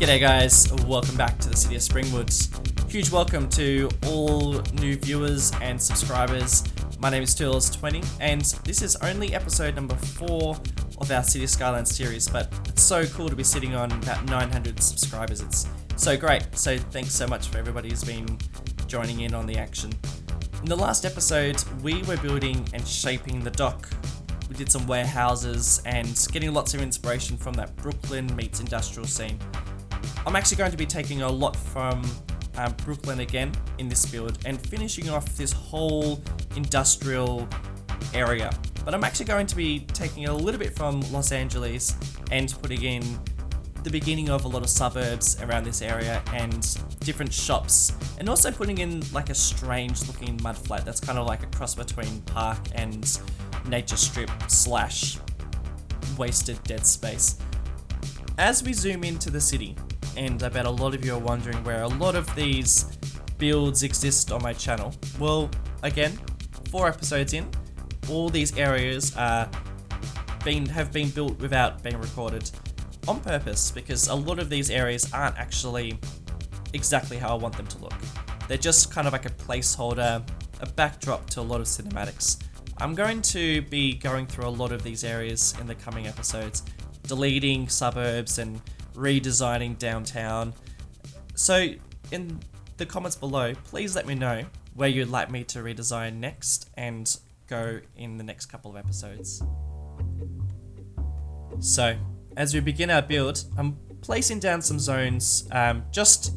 G'day guys, welcome back to the city of Springwood. Huge welcome to all new viewers and subscribers. My name is Turles20 and this is only episode number 4 of our City of Skylines series, but it's so cool to be sitting on about 900 subscribers. It's so great, so thanks so much for everybody who's been joining in on the action. In the last episode, we were building and shaping the dock. We did some warehouses and getting lots of inspiration from that Brooklyn meets industrial scene. I'm actually going to be taking a lot from Brooklyn again in this build and finishing off this whole industrial area. But I'm actually going to be taking a little bit from Los Angeles and putting in the beginning of a lot of suburbs around this area and different shops, and also putting in like a strange looking mudflat that's kind of like a cross between park and nature strip slash wasted dead space. As we zoom into the city, and I bet a lot of you are wondering where a lot of these builds exist on my channel. Well, again, 4 episodes in, all these areas have been built without being recorded on purpose, because a lot of these areas aren't actually exactly how I want them to look. They're just kind of like a placeholder, a backdrop to a lot of cinematics. I'm going to be going through a lot of these areas in the coming episodes, deleting suburbs and redesigning downtown. So in the comments below, please let me know where you'd like me to redesign next and go in the next couple of episodes. So as we begin our build, I'm placing down some zones just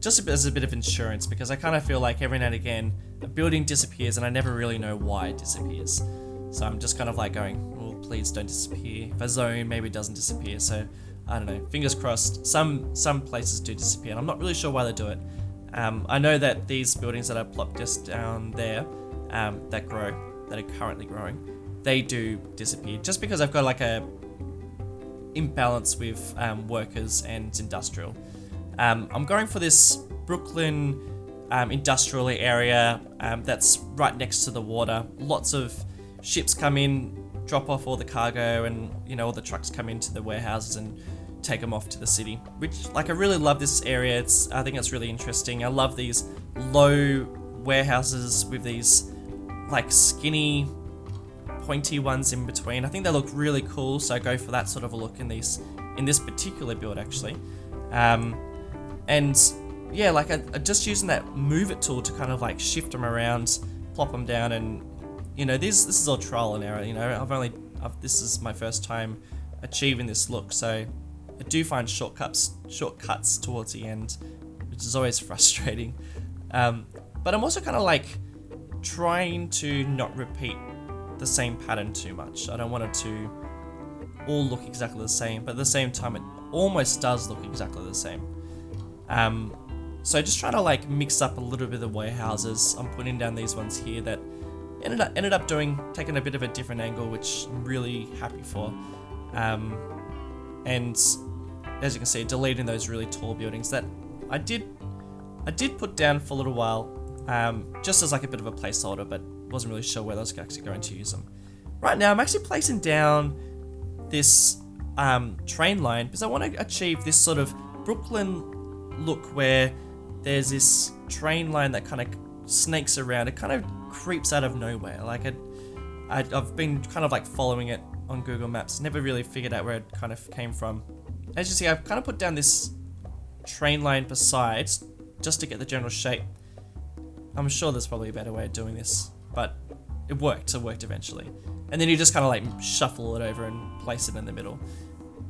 as a bit of insurance, because I kind of feel like every now and again a building disappears and I never really know why it disappears. So I'm just kind of like going, well, please don't disappear. If a zone maybe doesn't disappear, so I don't know, fingers crossed. Some places do disappear, and I'm not really sure why they do it. I know that these buildings that are plopped just down there, that are currently growing, they do disappear, just because I've got like a imbalance with workers and industrial. I'm going for this Brooklyn industrial area that's right next to the water. Lots of ships come in, drop off all the cargo, and all the trucks come into the warehouses and take them off to the city, which I really love this area. I think it's really interesting. I love these low warehouses with these like skinny pointy ones in between. I think they look really cool, so I go for that sort of a look in this particular build actually. And yeah, like I just using that move it tool to kind of like shift them around, plop them down, and this is all trial and error. This is my first time achieving this look, so I do find shortcuts towards the end, which is always frustrating. But I'm also kind of like trying to not repeat the same pattern too much. I don't want it to all look exactly the same, but at the same time it almost does look exactly the same. So just trying to like mix up a little bit of the warehouses. I'm putting down these ones here that ended up taking a bit of a different angle, which I'm really happy for. And as you can see, deleting those really tall buildings that I did put down for a little while, just as like a bit of a placeholder, but wasn't really sure where I was actually going to use them. Right now, I'm actually placing down this train line because I want to achieve this sort of Brooklyn look where there's this train line that kind of snakes around. It kind of creeps out of nowhere. Like I've been kind of like following it on Google Maps, never really figured out where it kind of came from. As you see, I've kind of put down this train line beside just to get the general shape. I'm sure there's probably a better way of doing this, but it worked eventually. And then you just kind of like shuffle it over and place it in the middle,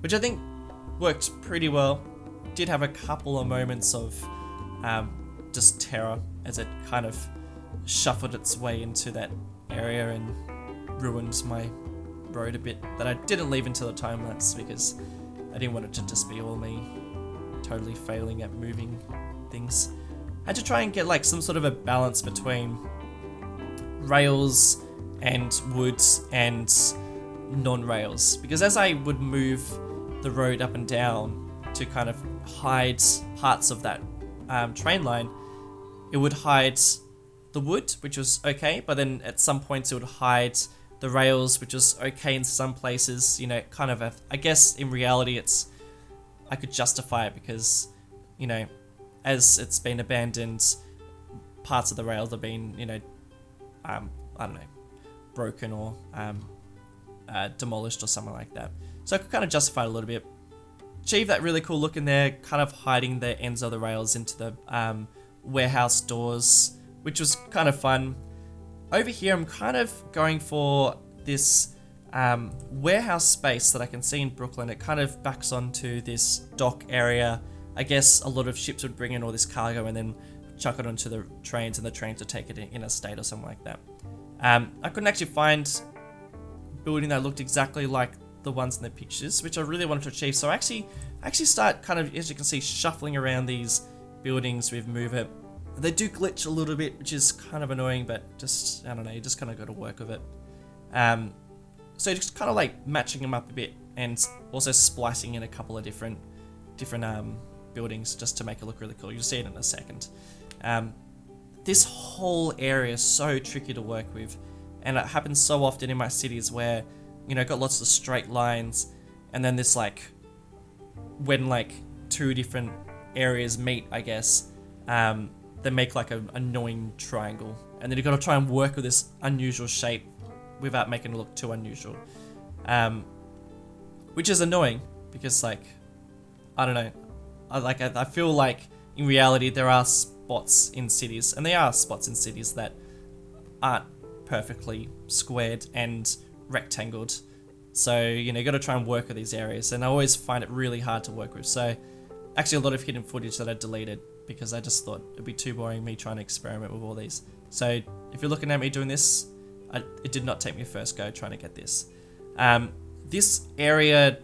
which I think worked pretty well. Did have a couple of moments of just terror as it kind of shuffled its way into that area and ruined my road a bit, that I didn't leave until the time lapse because I didn't want it to just be all me totally failing at moving things. I had to try and get like some sort of a balance between rails and wood and non-rails, because as I would move the road up and down to kind of hide parts of that train line, it would hide the wood, which was okay, but then at some points it would hide the rails, which was okay in some places. You know, kind of I guess in reality I could justify it because, you know, as it's been abandoned, parts of the rails have been, you know, I don't know, broken or demolished or something like that. So I could kind of justify it a little bit. Achieve that really cool look in there, kind of hiding the ends of the rails into the warehouse doors, which was kind of fun. Over here, I'm kind of going for this warehouse space that I can see in Brooklyn. It kind of backs onto this dock area. I guess a lot of ships would bring in all this cargo and then chuck it onto the trains, and the trains would take it in a state or something like that. I couldn't actually find a building that looked exactly like the ones in the pictures, which I really wanted to achieve. So I actually start kind of, as you can see, shuffling around these buildings with Move It. They do glitch a little bit, which is kind of annoying, but just, I don't know, you just kind of got to work with it. So just kind of like matching them up a bit, and also splicing in a couple of different buildings just to make it look really cool. You'll see it in a second. This whole area is so tricky to work with, and it happens so often in my cities where, you know, got lots of straight lines, and then this like, when like two different areas meet, I guess, they make like an annoying triangle, and then you've got to try and work with this unusual shape without making it look too unusual, which is annoying because, like, I don't know, I feel like in reality there are spots in cities, and there are spots in cities that aren't perfectly squared and rectangled. So, you know, you got to try and work with these areas, and I always find it really hard to work with. So actually a lot of hidden footage that I deleted because I just thought it'd be too boring me trying to experiment with all these. So if you're looking at me doing this, it did not take me a first go trying to get this. This area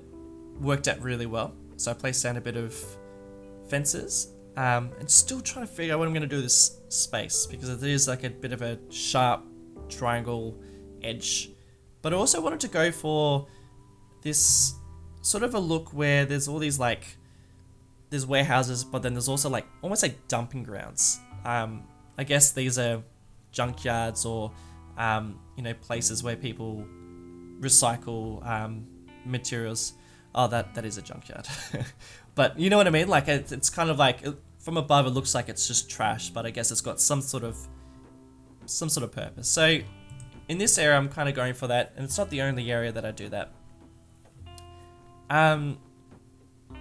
worked out really well. So I placed down a bit of fences, and still trying to figure out what I'm going to do with this space, because it is like a bit of a sharp triangle edge. But I also wanted to go for this sort of a look where there's all these like, there's warehouses, but then there's also like almost like dumping grounds. I guess these are junkyards or you know, places where people recycle materials. Oh, that is a junkyard. But you know what I mean? Like it's kind of like, from above it looks like it's just trash, but I guess it's got some sort of purpose. So in this area, I'm kind of going for that, and it's not the only area that I do that.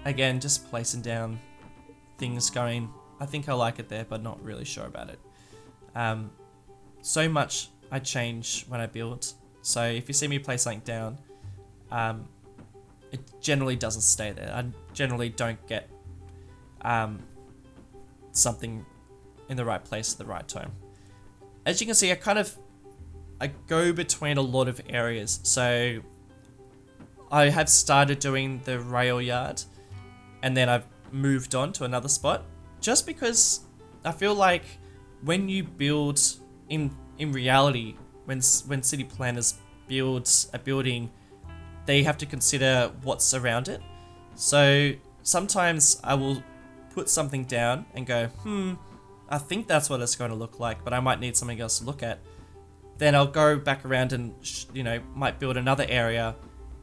Again, just placing down things going, I think I like it there, but not really sure about it. So much I change when I build. So if you see me place something down, it generally doesn't stay there. I generally don't get something in the right place at the right time. As you can see, I go between a lot of areas. So I have started doing the rail yard, and then I've moved on to another spot, just because I feel like when you build in reality, when city planners build a building, they have to consider what's around it. So sometimes I will put something down and go, I think that's what it's going to look like, but I might need something else to look at. Then I'll go back around and, you know, might build another area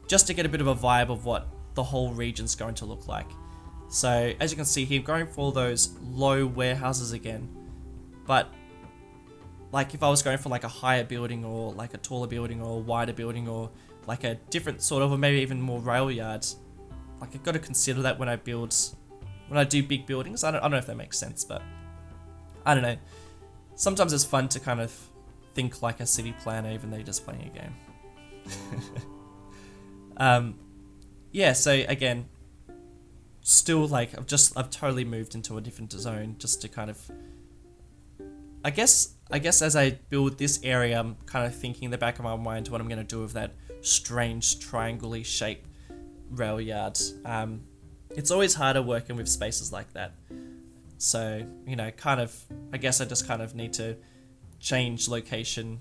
just to get a bit of a vibe of what the whole region's going to look like. So as you can see here, going for all those low warehouses again, but like if I was going for like a higher building or like a taller building or a wider building or like a different sort of, or maybe even more rail yards, like I've got to consider that when I do big buildings. I don't know if that makes sense, but I don't know. Sometimes it's fun to kind of think like a city planner, even though you're just playing a game. Yeah, so again, still like I've totally moved into a different zone just to kind of, I guess as I build this area, I'm kind of thinking in the back of my mind what I'm going to do with that strange triangle-y shaped rail yard. It's always harder working with spaces like that. So, you know, kind of, I guess I just kind of need to change location,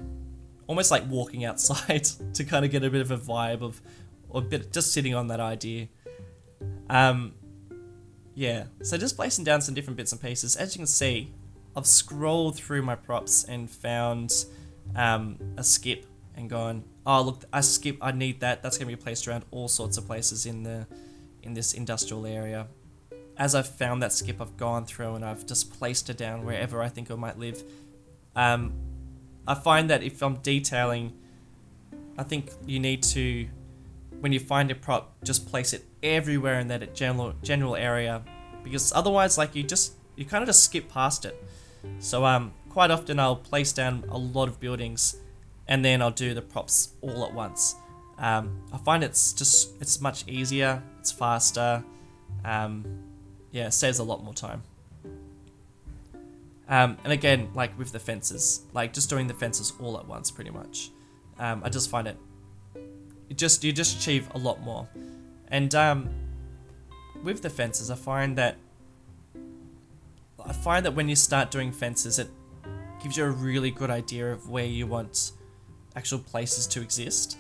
almost like walking outside to kind of get a bit of a vibe of, or a bit just sitting on that idea. Yeah, so just placing down some different bits and pieces. As you can see, I've scrolled through my props and found a skip and gone, oh look, I need that. That's going to be placed around all sorts of places in this industrial area. As I've found that skip, I've gone through and I've just placed it down wherever I think it might live. I find that if I'm detailing, I think you need to, when you find a prop, just place it everywhere in that general area, because otherwise, like, you kind of just skip past it. So quite often I'll place down a lot of buildings, and then I'll do the props all at once. I find it's much easier, it's faster, yeah, it saves a lot more time. And again, like with the fences, like just doing the fences all at once, pretty much. I just find you just achieve a lot more. And with the fences, I find that when you start doing fences, it gives you a really good idea of where you want actual places to exist.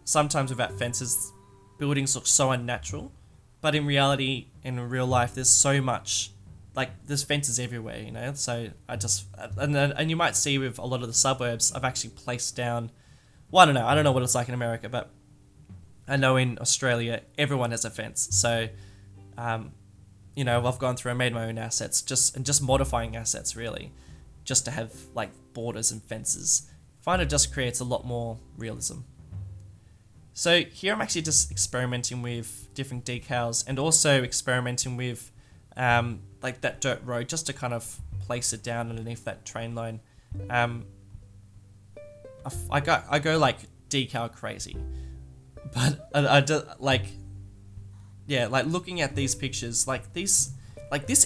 Sometimes without fences, buildings look so unnatural, but in reality, in real life, there's so much, like, there's fences everywhere, you know. So and you might see with a lot of the suburbs, I've actually placed down, well, I don't know what it's like in America, but I know in Australia everyone has a fence. So you know, I've gone through and made my own assets, just modifying assets really, just to have like borders and fences. I find it just creates a lot more realism. So here I'm actually just experimenting with different decals and also experimenting with like that dirt road, just to kind of place it down underneath that train line. I go like decal crazy, but I do, like, yeah, like looking at these pictures, like this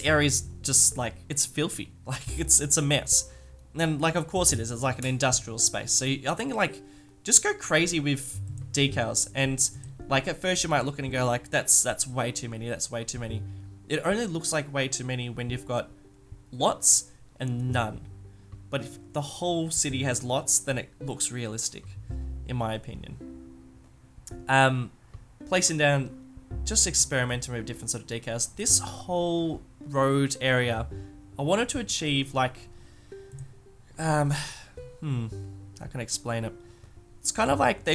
area is just like, it's filthy, like it's a mess. And like, of course it is. It's like an industrial space. So I think like just go crazy with decals. And like at first you might look at it and go like, that's way too many. That's way too many. It only looks like way too many when you've got lots and none. But if the whole city has lots, then it looks realistic, in my opinion. Placing down, just experimenting with different sort of decals. This whole road area, I wanted to achieve like, how can I explain it? It's kind of like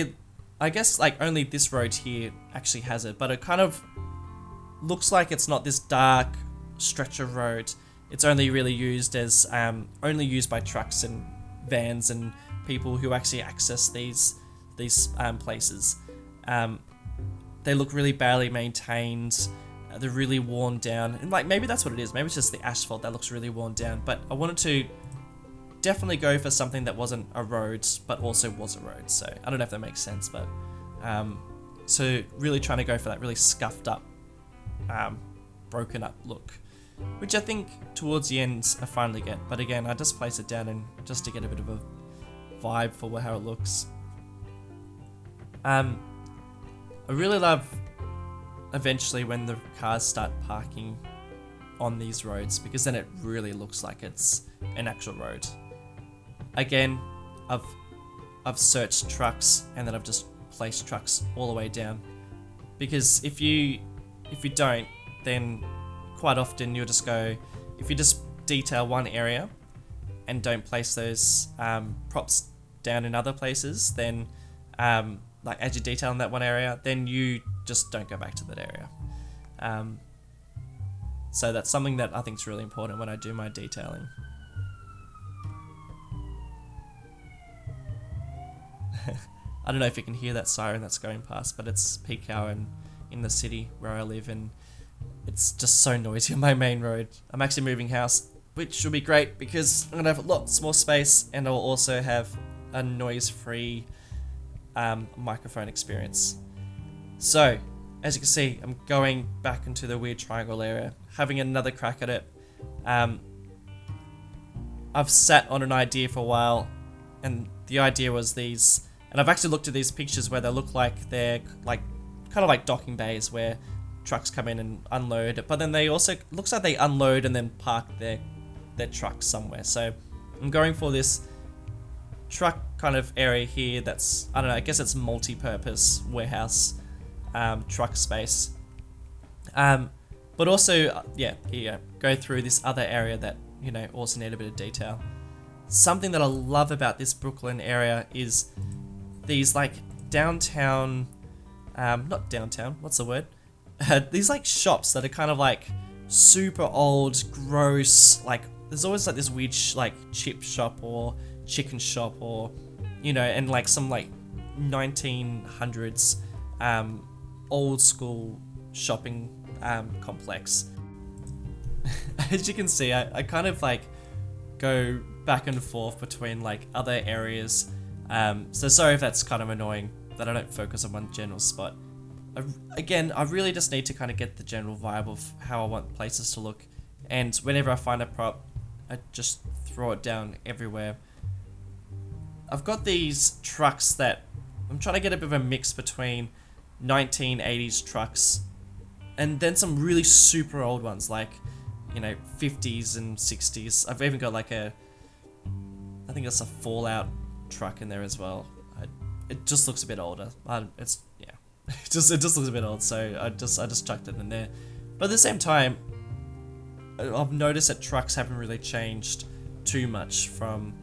I guess like only this road here actually has it, but it kind of looks like it's not this dark stretch of road. It's only really used as, only used by trucks and vans and people who actually access these places. They look really badly maintained. They're really worn down, and like maybe that's what it is. Maybe it's just the asphalt that looks really worn down. But I wanted to definitely go for something that wasn't a road, but also was a road. So I don't know if that makes sense, but so really trying to go for that really scuffed up, broken up look, which I think towards the end I finally get. But again, I just place it down and just to get a bit of a vibe for how it looks. I really love eventually when the cars start parking on these roads, because then it really looks like it's an actual road. Again, I've searched trucks and then I've just placed trucks all the way down, because if you don't, then quite often you'll just go, if you just detail one area and don't place those props down in other places, then like as you detail in that one area, then you just don't go back to that area. So that's something that I think is really important when I do my detailing. I don't know if you can hear that siren that's going past, but it's peak hour in the city where I live, and it's just so noisy on my main road. I'm actually moving house, which will be great because I'm going to have lots more space, and I'll also have a noise-free microphone experience. So, as you can see, I'm going back into the weird triangle area, having another crack at it. I've sat on an idea for a while, and the idea was these, and I've actually looked at these pictures where they look like they're like kind of like docking bays, where trucks come in and unload, but then they also, looks like they unload and then park their trucks somewhere. So I'm going for this truck kind of area here that's, I don't know, I guess it's multi-purpose warehouse truck space. But also, yeah, here you go through this other area that, you know, also need a bit of detail. Something that I love about this Brooklyn area is these like downtown, not downtown, what's the word? These like shops that are kind of like super old, gross, like there's always like this weird like chip shop or chicken shop or, you know, and like some like 1900s old school shopping complex. As you can see, I kind of like go back and forth between like other areas, so sorry if that's kind of annoying that I don't focus on one general spot. I really just need to kind of get the general vibe of how I want places to look, and whenever I find a prop, I just throw it down everywhere. I've got these trucks that I'm trying to get a bit of a mix between 1980s trucks and then some really super old ones like, you know, 50s and 60s. I've even got like I think it's a Fallout truck in there as well. It just looks a bit older. It just looks a bit old, so I just chucked it in there. But at the same time, I've noticed that trucks haven't really changed too much from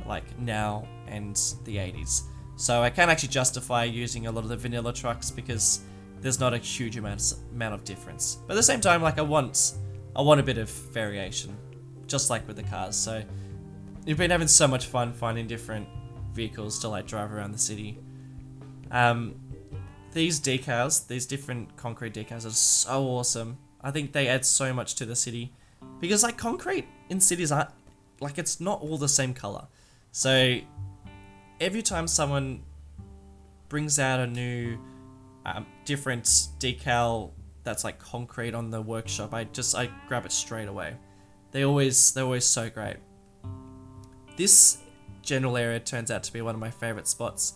like now and the 80s. So I can actually justify using a lot of the vanilla trucks because there's not a huge amount of difference. But at the same time, like I want a bit of variation, just like with the cars. So you've been having so much fun finding different vehicles to like drive around the city. These decals, these different concrete decals are so awesome. I think they add so much to the city because like concrete in cities aren't, like it's not all the same color. So every time someone brings out a new different decal that's like concrete on the workshop, I grab it straight away. They're always so great. This general area turns out to be one of my favorite spots.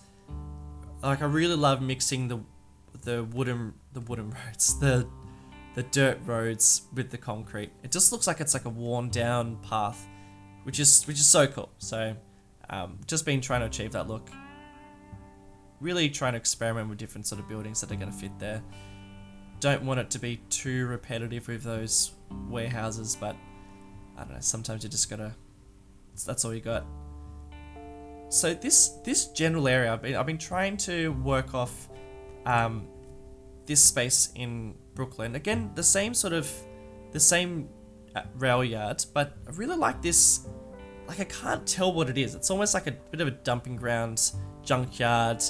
Like I really love mixing the wooden roads, the dirt roads with the concrete. It just looks like it's like a worn down path, which is so cool. So just been trying to achieve that look. Really trying to experiment with different sort of buildings that are going to fit there. Don't want it to be too repetitive with those warehouses, but I don't know, sometimes you just gotta, that's all you got. So this general area, I've been trying to work off this space in Brooklyn. Again, the same rail yard, but I really like this. Like I can't tell what it is. It's almost like a bit of a dumping ground, junkyard.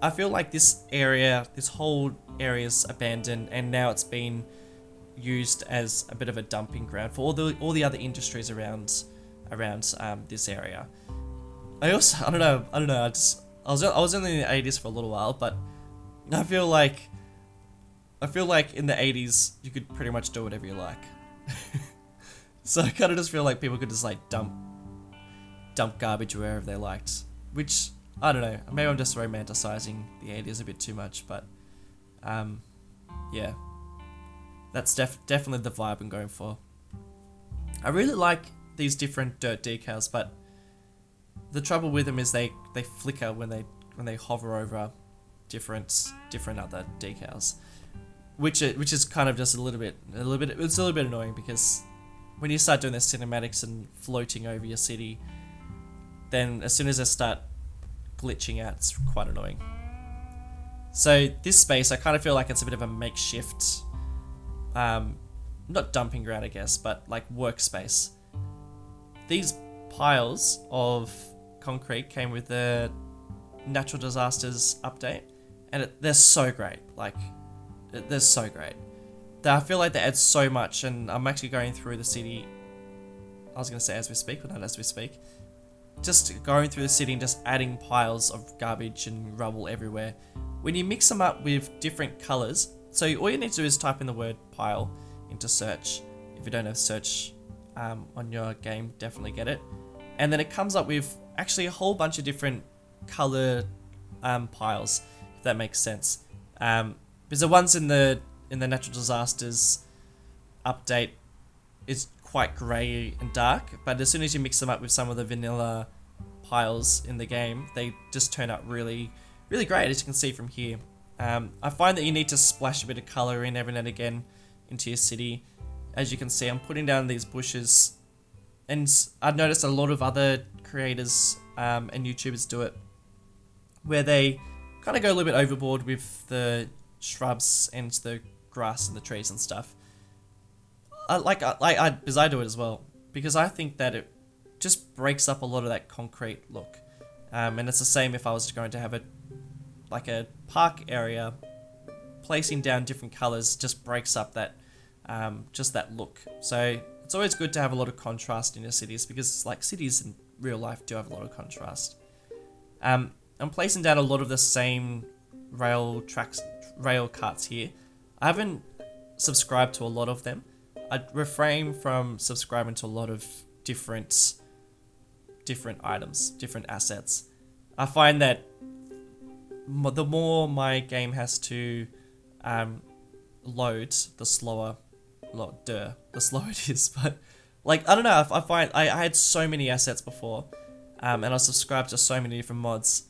I feel like this whole area is abandoned, and now it's been used as a bit of a dumping ground for all the other industries around this area. I don't know. I was in the 80s for a little while, but I feel like in the 80s you could pretty much do whatever you like. So I kind of just feel like people could just like dump garbage wherever they liked, which I don't know. Maybe I'm just romanticizing the 80s a bit too much, but yeah, that's definitely the vibe I'm going for. I really like these different dirt decals, but the trouble with them is they flicker when they hover over different other decals, which is kind of just a little bit annoying, because when you start doing the cinematics and floating over your city, then as soon as they start glitching out, it's quite annoying. So this space, I kind of feel like it's a bit of a makeshift, not dumping ground, I guess, but like workspace. These piles of concrete came with the natural disasters update, and they're so great. Like, they're so great. I feel like they add so much, and I'm actually going through the city. I was going to say as we speak, but not as we speak. Just going through the city and just adding piles of garbage and rubble everywhere. When you mix them up with different colors, so all you need to do is type in the word pile into search. If you don't have search on your game, definitely get it. And then it comes up with actually a whole bunch of different color piles, if that makes sense. Because the ones in the in the natural disasters update is quite grey and dark, but as soon as you mix them up with some of the vanilla piles in the game, they just turn out really, really great, as you can see from here. I find that you need to splash a bit of colour in every now and again into your city. As you can see, I'm putting down these bushes, and I've noticed a lot of other creators and YouTubers do it, where they kind of go a little bit overboard with the shrubs and the grass and the trees and stuff. Because I do it as well, because I think that it just breaks up a lot of that concrete look. And it's the same if I was going to have a park area. Placing down different colors just breaks up that just that look. So it's always good to have a lot of contrast in your cities, because like cities in real life do have a lot of contrast. I'm placing down a lot of the same rail carts here. I haven't subscribed to a lot of them. I refrain from subscribing to a lot of different items, different assets. I find that the more my game has to load, the slower it is. But like, I don't know, I find I had so many assets before, and I subscribed to so many different mods,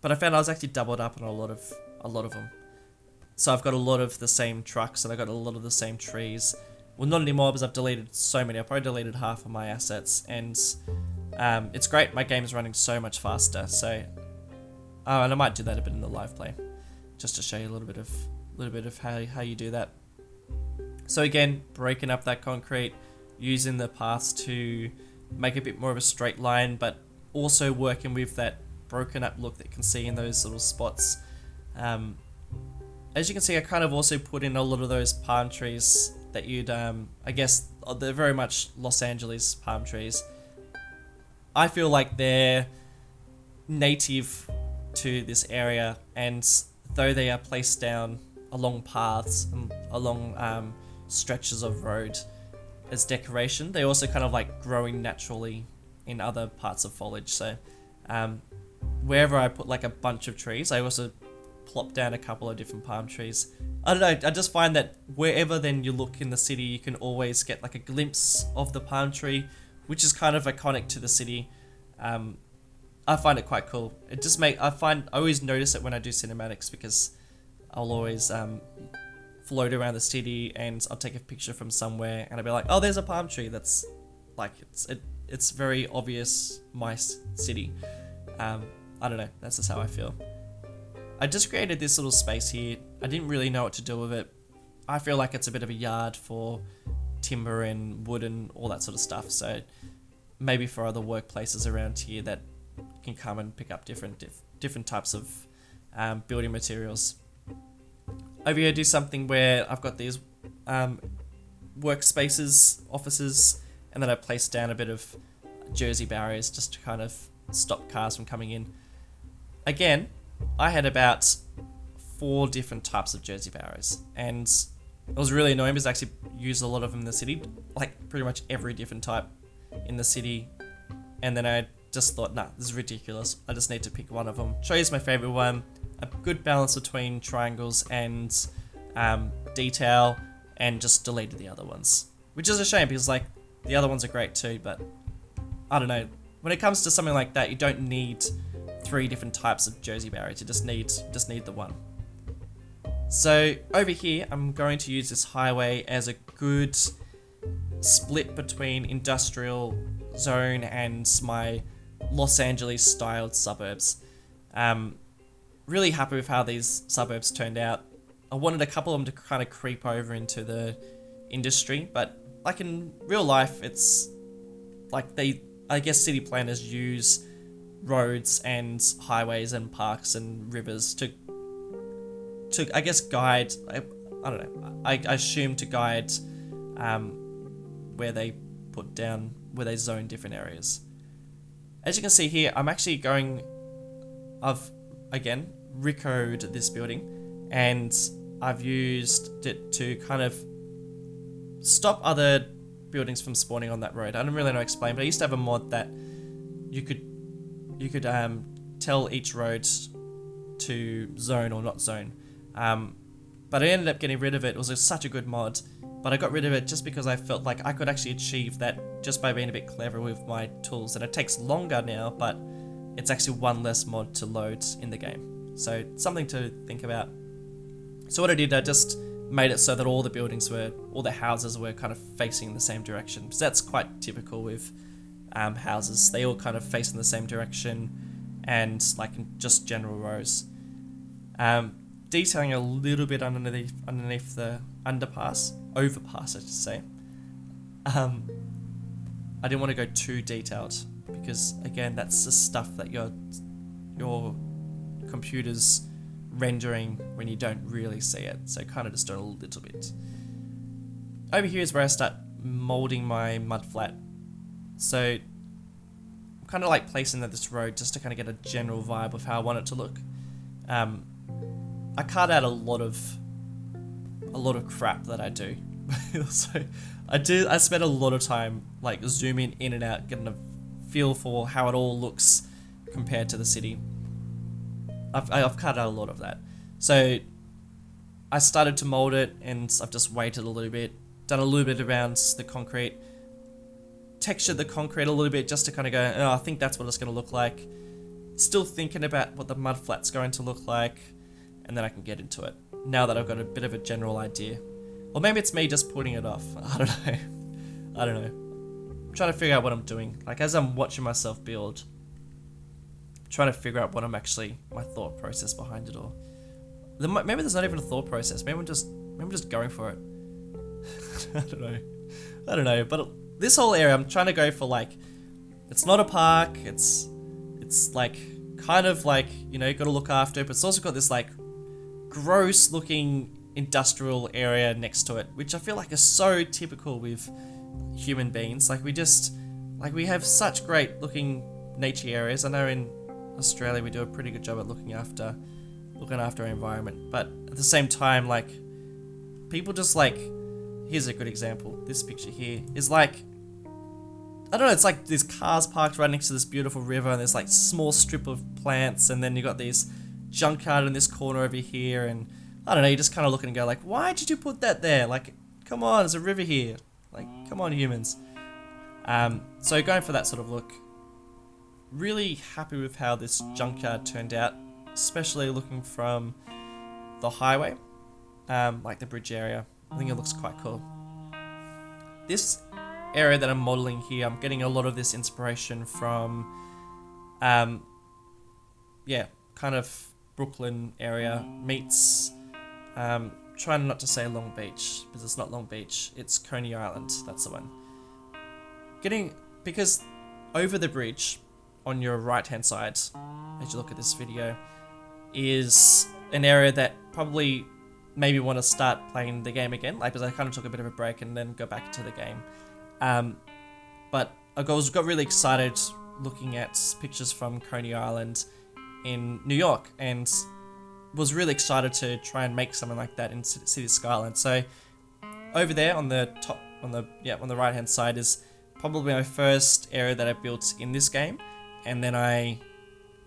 but I found I was actually doubled up on a lot of them. So I've got a lot of the same trucks, and I got a lot of the same trees. Well, not anymore, because I've deleted so many. I probably deleted half of my assets, and it's great. My game is running so much faster. So, and I might do that a bit in the live play, just to show you a little bit of how you do that. So again, breaking up that concrete, using the paths to make a bit more of a straight line, but also working with that broken up look that you can see in those little spots. As you can see, I kind of also put in a lot of those palm trees that you'd, I guess, they're very much Los Angeles palm trees. I feel like they're native to this area, and though they are placed down along paths and along stretches of road as decoration, they also kind of like growing naturally in other parts of foliage. So wherever I put like a bunch of trees, I also plop down a couple of different palm trees. I don't know, I just find that wherever then you look in the city, you can always get like a glimpse of the palm tree, which is kind of iconic to the city. I find it quite cool. I always notice it when I do cinematics, because I'll always float around the city and I'll take a picture from somewhere and I'll be like, oh, there's a palm tree. That's like, it's very obvious my city. I don't know, that's just how I feel. I just created this little space here. I didn't really know what to do with it. I feel like it's a bit of a yard for timber and wood and all that sort of stuff. So maybe for other workplaces around here that can come and pick up different types of building materials. Over here I do something where I've got these workspaces, offices, and then I place down a bit of Jersey barriers just to kind of stop cars from coming in. Again, I had about 4 different types of Jersey barriers, and it was really annoying because I actually used a lot of them in the city, like pretty much every different type in the city, and then I just thought, nah, this is ridiculous. I just need to pick one of them. Choose my favorite one, a good balance between triangles and detail, and just deleted the other ones, which is a shame because like the other ones are great too, but I don't know. When it comes to something like that, you don't need 3 different types of Jersey barriers. You just need the one. So over here, I'm going to use this highway as a good split between industrial zone and my Los Angeles styled suburbs. Really happy with how these suburbs turned out. I wanted a couple of them to kind of creep over into the industry, but like in real life, it's like I guess city planners use roads and highways and parks and rivers to I guess guide, I don't know, I assume to guide where they zone different areas. As you can see here, I'm actually I've again Rico'd this building, and I've used it to kind of stop other buildings from spawning on that road. I don't really know how to explain, but I used to have a mod that you could tell each road to zone or not zone. but I ended up getting rid of it. It was such a good mod, but I got rid of it just because I felt like I could actually achieve that just by being a bit clever with my tools. And it takes longer now, but it's actually one less mod to load in the game. So something to think about. So what I did, I just made it so that all the houses were kind of facing in the same direction. So that's quite typical with houses. They all kind of face in the same direction and like in just general rows. Detailing a little bit underneath the overpass I should say. I didn't want to go too detailed because again that's the stuff that your computer's rendering when you don't really see it, so kind of just do it a little bit. Over here is where I start molding my mudflat. So I'm kind of like placing this road just to kind of get a general vibe of how I want it to look. I cut out a lot of crap that I do. So I spend a lot of time like zooming in and out, getting a feel for how it all looks compared to the city. I've cut out a lot of that. So I started to mold it and I've just waited a little bit, done a little bit around the concrete, textured the concrete a little bit just to kind of go, oh, I think that's what it's going to look like. Still thinking about what the mudflat's going to look like, and then I can get into it now that I've got a bit of a general idea. Or maybe it's me just putting it off. I don't know. I'm trying to figure out what I'm doing. Like as I'm watching myself build, trying to figure out what my thought process behind it all. Maybe there's not even a thought process. Maybe I'm just going for it. I don't know. But this whole area, I'm trying to go for like, it's not a park. It's like kind of like, you know, got to look after it. But it's also got this like gross looking industrial area next to it, which I feel like is so typical with human beings. Like we have such great looking nature areas. I know in Australia we do a pretty good job at looking after our environment, but at the same time, like people just like, here's a good example. This picture here is like, I don't know, it's like there's cars parked right next to this beautiful river and there's like small strip of plants, and then you got these junkyard in this corner over here, and I don't know, you just kind of look and go like, why did you put that there? Like, come on, there's a river here. Like, come on, humans. So going for that sort of look. Really happy with how this junkyard turned out, especially looking from the highway, like the bridge area. I think it looks quite cool. This area that I'm modeling here, I'm getting a lot of this inspiration from, kind of Brooklyn area meets, trying not to say Long Beach, because it's not Long Beach, it's Coney Island, that's the one. Because over the bridge, on your right hand side, as you look at this video, is an area that probably maybe want to start playing the game again, like because I kind of took a bit of a break and then go back to the game. But I got really excited looking at pictures from Coney Island in New York, and was really excited to try and make something like that in City Skylines. So over there on the top, on the right hand side is probably my first area that I built in this game. And then I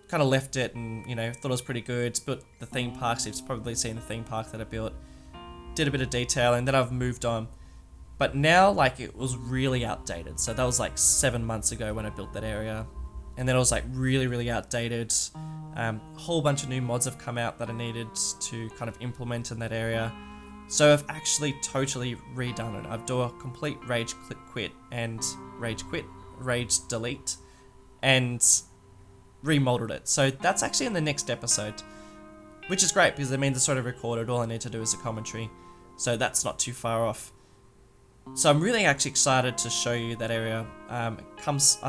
kind of left it and, you know, thought it was pretty good. Built the theme park, so you've probably seen the theme park that I built. Did a bit of detail, and then I've moved on. But now, like, it was really outdated. So that was like 7 months ago when I built that area. And then it was like really, really outdated. A whole bunch of new mods have come out that I needed to kind of implement in that area. So I've actually totally redone it. I've done a complete rage delete, and remodeled it. So that's actually in the next episode, which is great because it means it's sort of recorded. All I need to do is a commentary, so that's not too far off. So I'm really actually excited to show you that area. I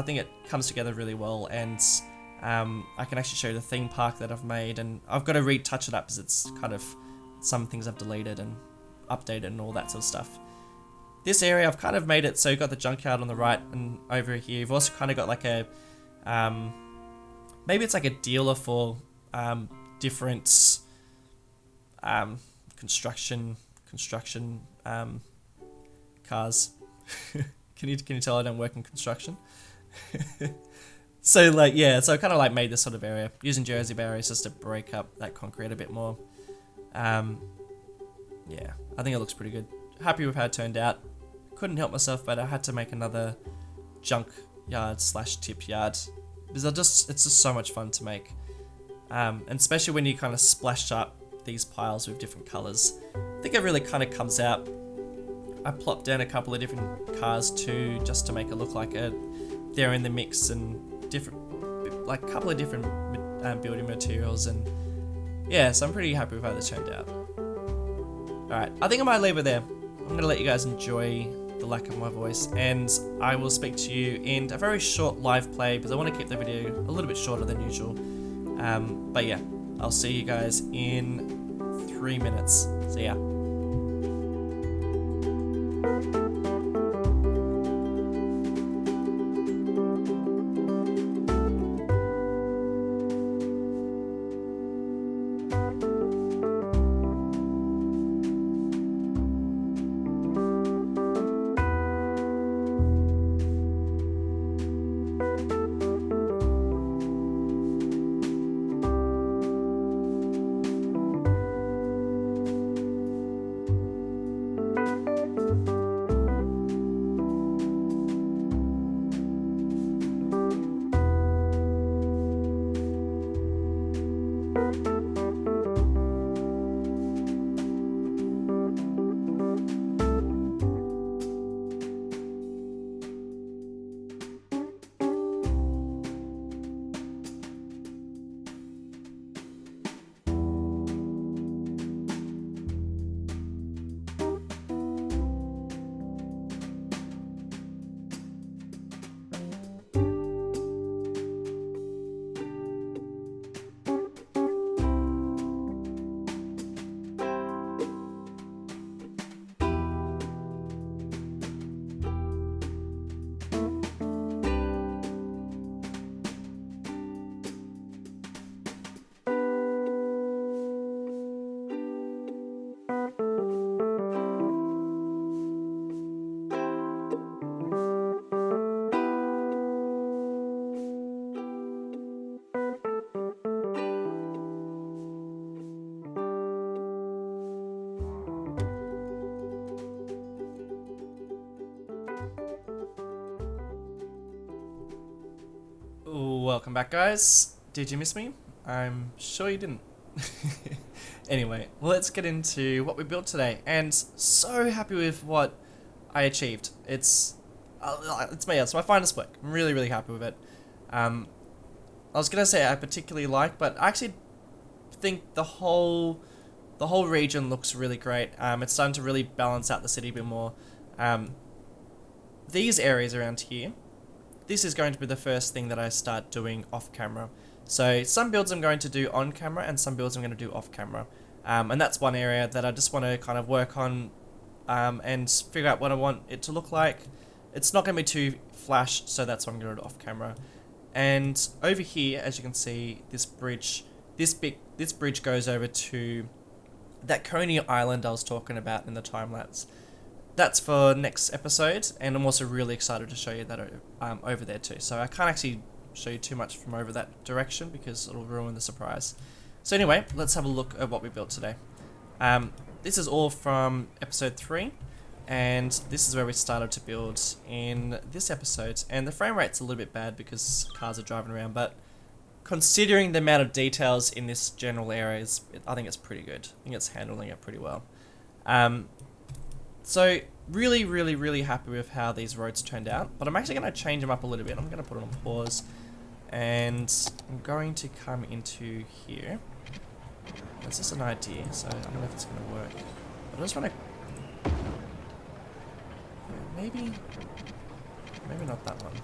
think it comes together really well, and I can actually show you the theme park that I've made, and I've got to retouch it up because it's kind of some things I've deleted and updated and all that sort of stuff. This area I've kind of made it so you've got the junkyard on the right, and over here you've also kind of got like a maybe it's like a dealer for different construction cars. Can you tell I don't work in construction? So like, yeah, so I kind of like made this sort of area using Jersey barriers just to break up that concrete a bit more. Yeah, I think it looks pretty good. Happy with how it turned out. Couldn't help myself, but I had to make another junk yard / tip yard because it's just so much fun to make, and especially when you kind of splash up these piles with different colors. I think it really kind of comes out. I plopped down a couple of different cars too, just to make it look like they're in the mix, and different, like a couple of different building materials, and yeah, so I'm pretty happy with how this turned out. Alright, I think I might leave it there. I'm going to let you guys enjoy the lack of my voice, and I will speak to you in a very short live play because I want to keep the video a little bit shorter than usual. But yeah, I'll see you guys in 3 minutes. See ya. Welcome back, guys. Did you miss me? I'm sure you didn't. Anyway, let's get into what we built today, and so happy with what I achieved. It's my finest work. I'm really happy with it. I was gonna say I particularly like, but I actually think the whole region looks really great. It's starting to really balance out the city a bit more. These areas around here, this is going to be the first thing that I start doing off camera. So some builds I'm going to do on camera, and some builds I'm going to do off camera. And that's one area that I just want to kind of work on and figure out what I want it to look like. It's not going to be too flash, so that's what I'm going to do off camera. And over here, as you can see, this bridge goes over to that Coney Island I was talking about in the time lapse. That's for next episode, and I'm also really excited to show you that over there too. So I can't actually show you too much from over that direction because it'll ruin the surprise. So anyway, let's have a look at what we built today. This is all from episode 3, and this is where we started to build in this episode. And the frame rate's a little bit bad because cars are driving around, but considering the amount of details in this general area, I think it's pretty good. I think it's handling it pretty well. So really happy with how these roads turned out, but I'm actually going to change them up a little bit. I'm going to put it on pause, and I'm going to come into here. It's just an idea, so I don't know if it's going to work, but I just want to, maybe not that one.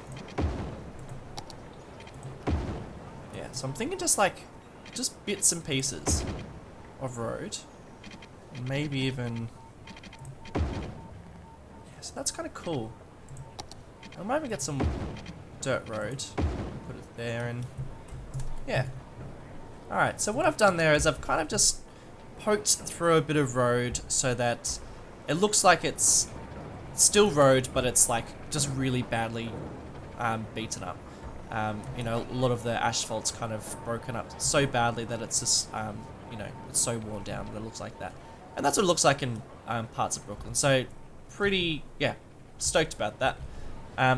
Yeah, so I'm thinking just bits and pieces of road, maybe even. So that's kind of cool. I might even get some dirt road, put it there, and yeah. Alright, so what I've done there is I've kind of just poked through a bit of road so that it looks like it's still road, but it's like just really badly beaten up. You know, a lot of the asphalt's kind of broken up so badly that it's just, you know, it's so worn down that it looks like that. And that's what it looks like in parts of Brooklyn. So pretty, yeah, stoked about that.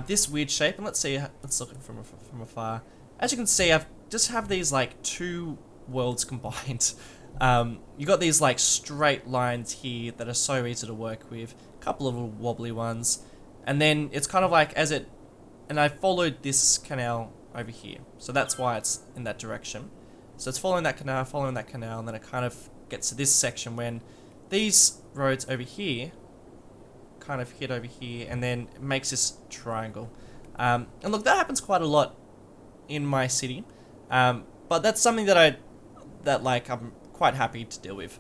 This weird shape, and let's look at it from afar. As you can see, I've just have these like two worlds combined. You got these like straight lines here that are so easy to work with, a couple of little wobbly ones, and then it's kind of like and I followed this canal over here, so that's why it's in that direction. So it's following that canal, and then it kind of gets to this section when these roads over here kind of hit over here, and then it makes this triangle. And look, that happens quite a lot in my city, but that's something that I'm quite happy to deal with.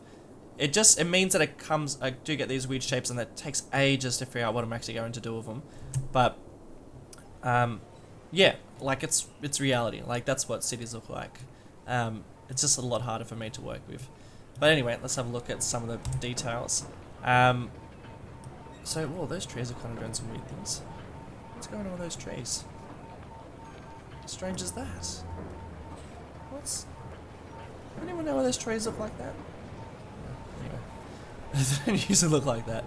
It means that I do get these weird shapes, and that takes ages to figure out what I'm actually going to do with them. But yeah, like it's reality. Like that's what cities look like. It's just a lot harder for me to work with. But anyway, let's have a look at some of the details. So, whoa, those trees are kind of doing some weird things. What's going on with those trees? How strange is that? Anyone know why those trees look like that? Anyway, they don't usually look like that.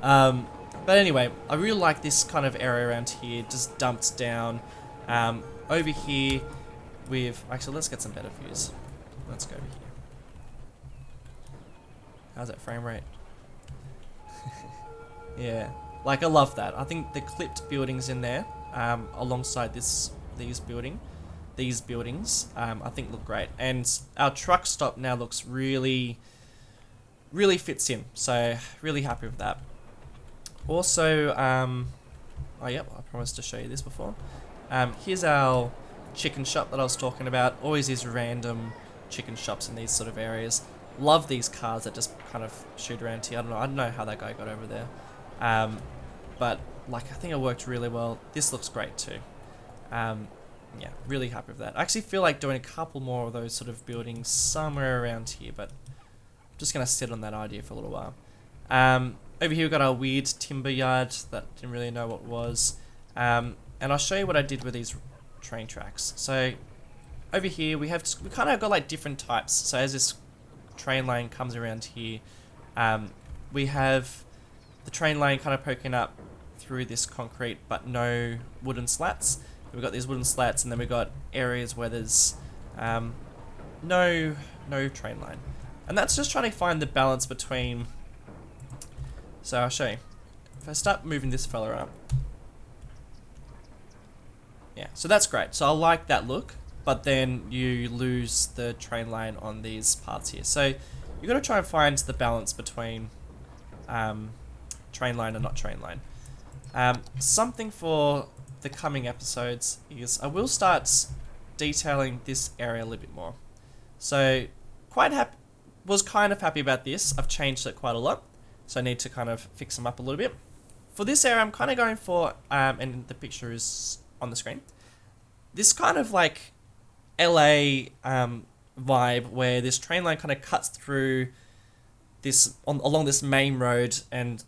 But anyway, I really like this kind of area around here, just dumped down. Over here with... Actually, let's get some better views. Let's go over here. How's that frame rate? Yeah, like I love that. I think the clipped buildings in there, alongside these buildings, I think look great. And our truck stop now looks really fits in. So really happy with that. Also, oh yep, I promised to show you this before. Here's our chicken shop that I was talking about. Always these random chicken shops in these sort of areas. Love these cars that just kind of shoot around here. I don't know how that guy got over there. But like, I think it worked really well. This looks great too. Yeah, really happy with that. I actually feel like doing a couple more of those sort of buildings somewhere around here, but I'm just going to sit on that idea for a little while. Over here we've got our weird timber yard that didn't really know what it was. And I'll show you what I did with these train tracks. So over here we kind of got like different types. So as this train line comes around here, we have the train line kind of poking up through this concrete, but no wooden slats. We've got these wooden slats, and then we've got areas where there's no train line. And that's just trying to find the balance between... So I'll show you. If I start moving this fella up. Yeah, so that's great. So I like that look, but then you lose the train line on these parts here. So you've got to try and find the balance between train line and not train line. Something for the coming episodes is I will start detailing this area a little bit more. So was kind of happy about this. I've changed it quite a lot, so I need to kind of fix them up a little bit. For this area, I'm kind of going for, and the picture is on the screen, this kind of like LA vibe where this train line kind of cuts through this along this main road, and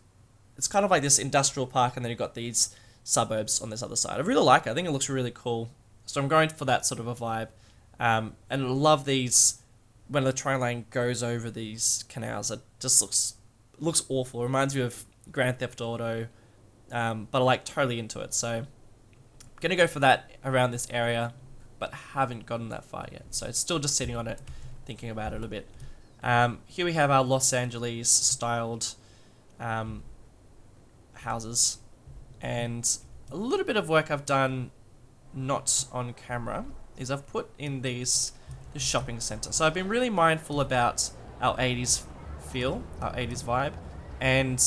it's kind of like this industrial park, and then you've got these suburbs on this other side. I really like it. I think it looks really cool. So I'm going for that sort of a vibe. And I love these, when the train line goes over these canals, it just looks awful. It reminds me of Grand Theft Auto, but I like totally into it. So I'm going to go for that around this area, but haven't gotten that far yet. So it's still just sitting on it, thinking about it a bit. Here we have our Los Angeles styled houses, and a little bit of work I've done not on camera is I've put in this shopping center. So I've been really mindful about our 80s feel, our 80s vibe, and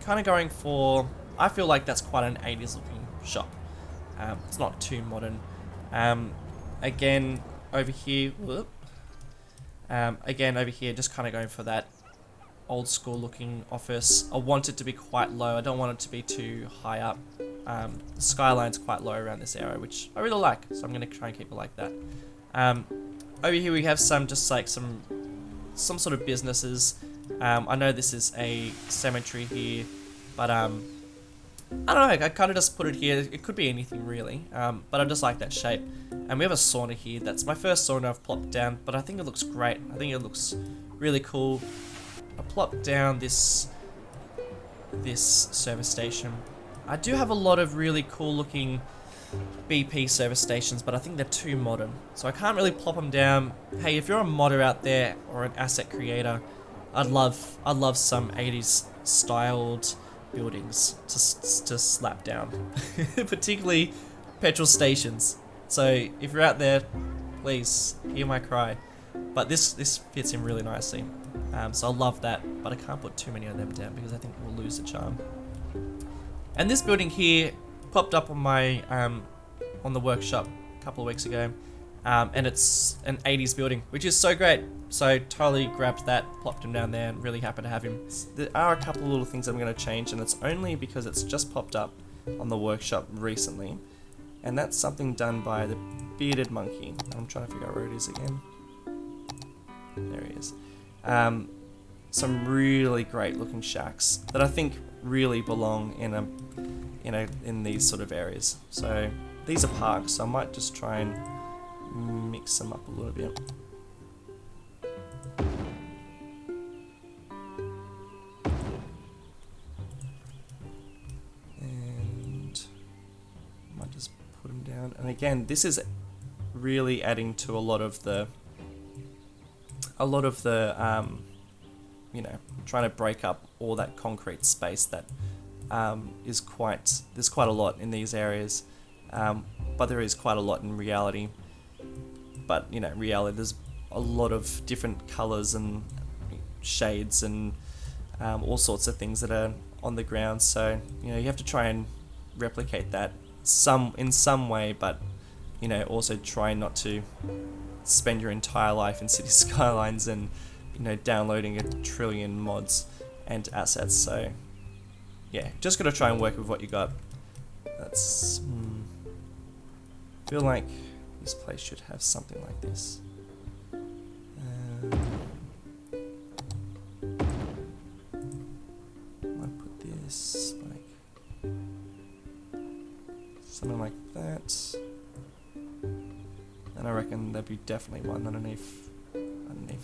kind of going for, I feel like that's quite an 80s looking shop. It's not too modern. Again over here, just kind of going for that old school looking office. I want it to be quite low. I don't want it to be too high up. The skyline's quite low around this area, which I really like, so I'm going to try and keep it like that. Over here we have some sort of businesses. I know this is a cemetery here, but I don't know, I kind of just put it here. It could be anything really, but I just like that shape. And we have a sauna here. That's my first sauna I've plopped down, but I think it looks great. I think it looks really cool. I plopped down this service station. I do have a lot of really cool looking BP service stations, but I think they're too modern, so I can't really plop them down. Hey, if you're a modder out there or an asset creator, I'd love some 80s styled buildings to slap down, particularly petrol stations. So if you're out there, please hear my cry. But this fits in really nicely, so I love that, but I can't put too many of them down because I think we'll lose the charm. And this building here popped up on my on the workshop a couple of weeks ago, and it's an 80s building, which is so great. So totally grabbed that, plopped him down there, and really happy to have him. There are a couple of little things I'm going to change, and it's only because it's just popped up on the workshop recently, and that's something done by the bearded monkey. I'm trying to figure out where it is again. There he is. Some really great looking shacks that I think really belong in these sort of areas. So these are parks, so I might just try and mix them up a little bit. And I might just put them down. And again, this is really adding to a lot of the trying to break up all that concrete space that there's quite a lot in these areas, but there is quite a lot in reality. But reality, there's a lot of different colors and shades and all sorts of things that are on the ground. So you have to try and replicate that in some way, but also try not to spend your entire life in City Skylines and downloading 1 trillion mods and assets. So yeah, just gotta try and work with what you got. That's feel like this place should have something like this. Might put this like something like that, and I reckon there'd be definitely one underneath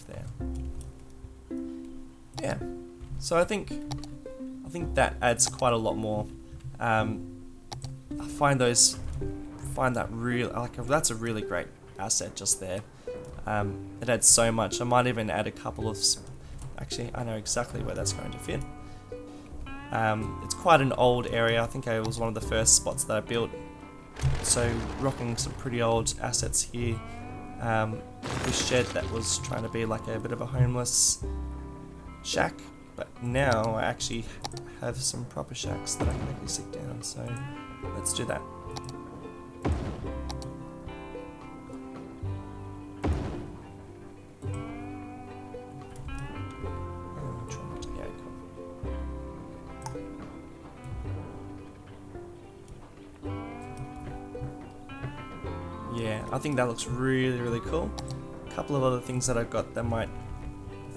there. Yeah, so I think that adds quite a lot more. I find that really that's a really great asset just there. It adds so much. I might even add a couple of. Actually, I know exactly where that's going to fit. It's quite an old area. I think it was one of the first spots that I built. So rocking some pretty old assets here. This shed that was trying to be like a bit of a homeless shack, but now I actually have some proper shacks that I can actually sit down, so let's do that. Yeah, I think that looks really, really cool. A couple of other things that I've got that might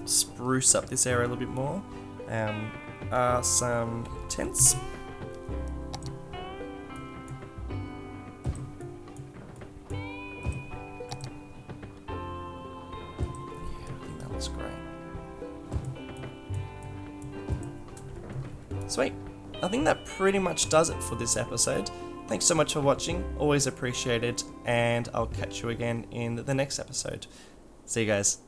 spruce up this area a little bit more are some tents. Yeah, I think that looks great. Sweet. I think that pretty much does it for this episode. Thanks so much for watching, always appreciated, and I'll catch you again in the next episode. See you guys.